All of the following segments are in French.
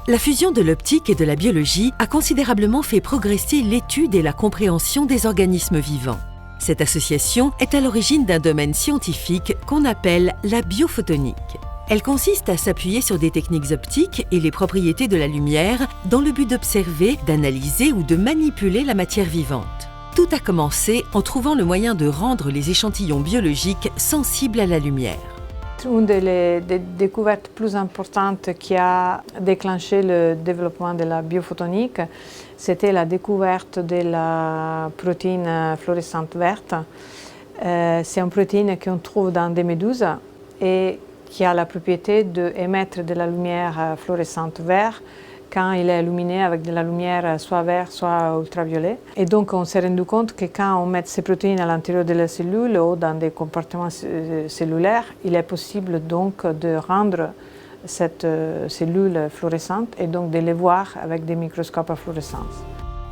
La fusion de l'optique et de la biologie a considérablement fait progresser l'étude et la compréhension des organismes vivants. Cette association est à l'origine d'un domaine scientifique qu'on appelle la biophotonique. Elle consiste à s'appuyer sur des techniques optiques et les propriétés de la lumière dans le but d'observer, d'analyser ou de manipuler la matière vivante. Tout a commencé en trouvant le moyen de rendre les échantillons biologiques sensibles à la lumière. Une des découvertes plus importantes qui a déclenché le développement de la biophotonique, c'était la découverte de la protéine fluorescente verte. C'est une protéine qu'on trouve dans des méduses et qui a la propriété d'émettre de la lumière fluorescente verte quand il est illuminé avec de la lumière soit vert, soit ultraviolet. Et donc on s'est rendu compte que quand on met ces protéines à l'intérieur de la cellule ou dans des compartiments cellulaires, il est possible donc de rendre cette cellule fluorescente et donc de les voir avec des microscopes à fluorescence.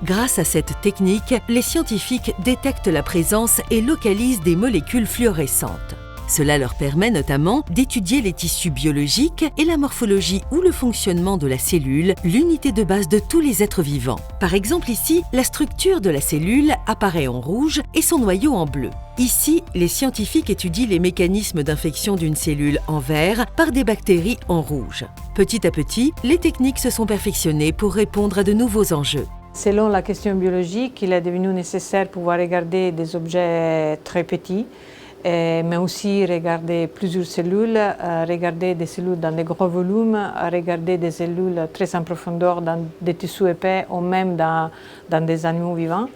Grâce à cette technique, les scientifiques détectent la présence et localisent des molécules fluorescentes. Cela leur permet notamment d'étudier les tissus biologiques et la morphologie ou le fonctionnement de la cellule, l'unité de base de tous les êtres vivants. Par exemple ici, la structure de la cellule apparaît en rouge et son noyau en bleu. Ici, les scientifiques étudient les mécanismes d'infection d'une cellule en vert par des bactéries en rouge. Petit à petit, les techniques se sont perfectionnées pour répondre à de nouveaux enjeux. Selon la question biologique, il est devenu nécessaire de pouvoir regarder des objets très petits, mais aussi regarder plusieurs cellules, regarder des cellules dans des gros volumes, regarder des cellules très en profondeur dans des tissus épais ou même dans des animaux vivants.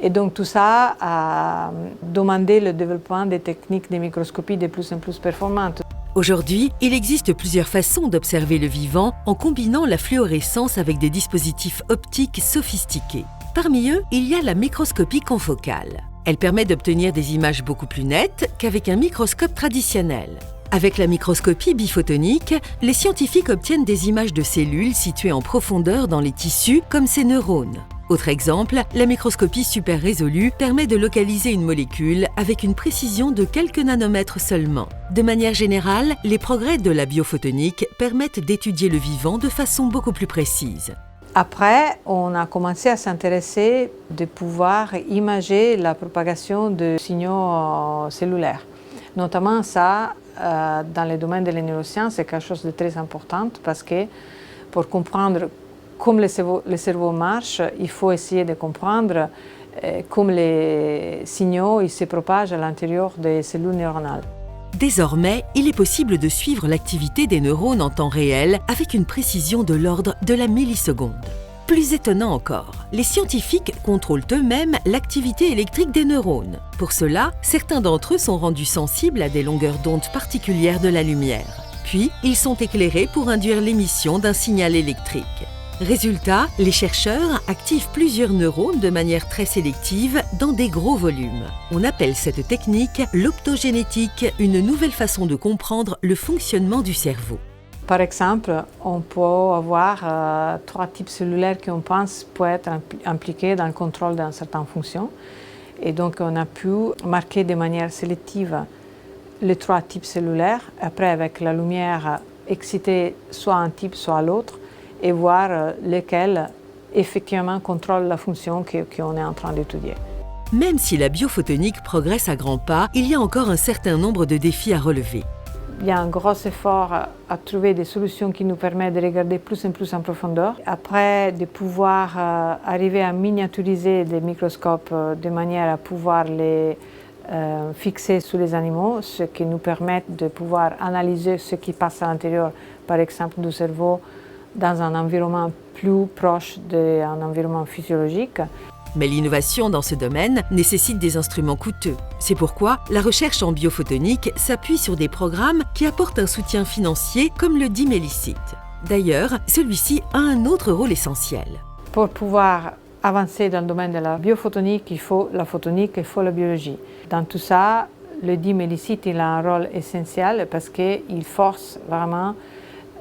Et donc tout ça a demandé le développement des techniques de microscopie de plus en plus performantes. Aujourd'hui, il existe plusieurs façons d'observer le vivant en combinant la fluorescence avec des dispositifs optiques sophistiqués. Parmi eux, il y a la microscopie confocale. Elle permet d'obtenir des images beaucoup plus nettes qu'avec un microscope traditionnel. Avec la microscopie biphotonique, les scientifiques obtiennent des images de cellules situées en profondeur dans les tissus comme ces neurones. Autre exemple, la microscopie super résolue permet de localiser une molécule avec une précision de quelques nanomètres seulement. De manière générale, les progrès de la biophotonique permettent d'étudier le vivant de façon beaucoup plus précise. Après, on a commencé à s'intéresser de pouvoir imager la propagation de signaux cellulaires. Notamment ça, dans le domaine de la neuroscience, c'est quelque chose de très important parce que pour comprendre comment le cerveau marche, il faut essayer de comprendre comment les signaux ils se propagent à l'intérieur des cellules neuronales. Désormais, il est possible de suivre l'activité des neurones en temps réel avec une précision de l'ordre de la milliseconde. Plus étonnant encore, les scientifiques contrôlent eux-mêmes l'activité électrique des neurones. Pour cela, certains d'entre eux sont rendus sensibles à des longueurs d'onde particulières de la lumière. Puis, ils sont éclairés pour induire l'émission d'un signal électrique. Résultat, les chercheurs activent plusieurs neurones de manière très sélective dans des gros volumes. On appelle cette technique l'optogénétique, une nouvelle façon de comprendre le fonctionnement du cerveau. Par exemple, on peut avoir trois types cellulaires qu'on pense peuvent être impliqués dans le contrôle d'une certaine fonction. Et donc, on a pu marquer de manière sélective les trois types cellulaires. Après, avec la lumière, exciter soit un type, soit l'autre, et voir lesquels effectivement contrôlent la fonction qu'on est en train d'étudier. Même si la biophotonique progresse à grands pas, il y a encore un certain nombre de défis à relever. Il y a un gros effort à trouver des solutions qui nous permettent de regarder plus en plus en profondeur. Après, de pouvoir arriver à miniaturiser des microscopes de manière à pouvoir les fixer sur les animaux, ce qui nous permet de pouvoir analyser ce qui passe à l'intérieur, par exemple, du cerveau, dans un environnement plus proche d'un environnement physiologique. Mais l'innovation dans ce domaine nécessite des instruments coûteux. C'est pourquoi la recherche en biophotonique s'appuie sur des programmes qui apportent un soutien financier comme le DIMELICIT. D'ailleurs, celui-ci a un autre rôle essentiel. Pour pouvoir avancer dans le domaine de la biophotonique, il faut la photonique, il faut la biologie. Dans tout ça, le DIMELICIT il a un rôle essentiel parce qu'il force vraiment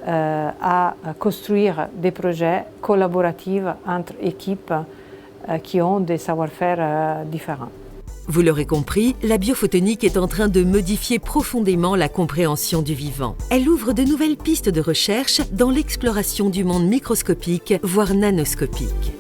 à construire des projets collaboratifs entre équipes qui ont des savoir-faire différents. Vous l'aurez compris, la biophotonique est en train de modifier profondément la compréhension du vivant. Elle ouvre de nouvelles pistes de recherche dans l'exploration du monde microscopique, voire nanoscopique.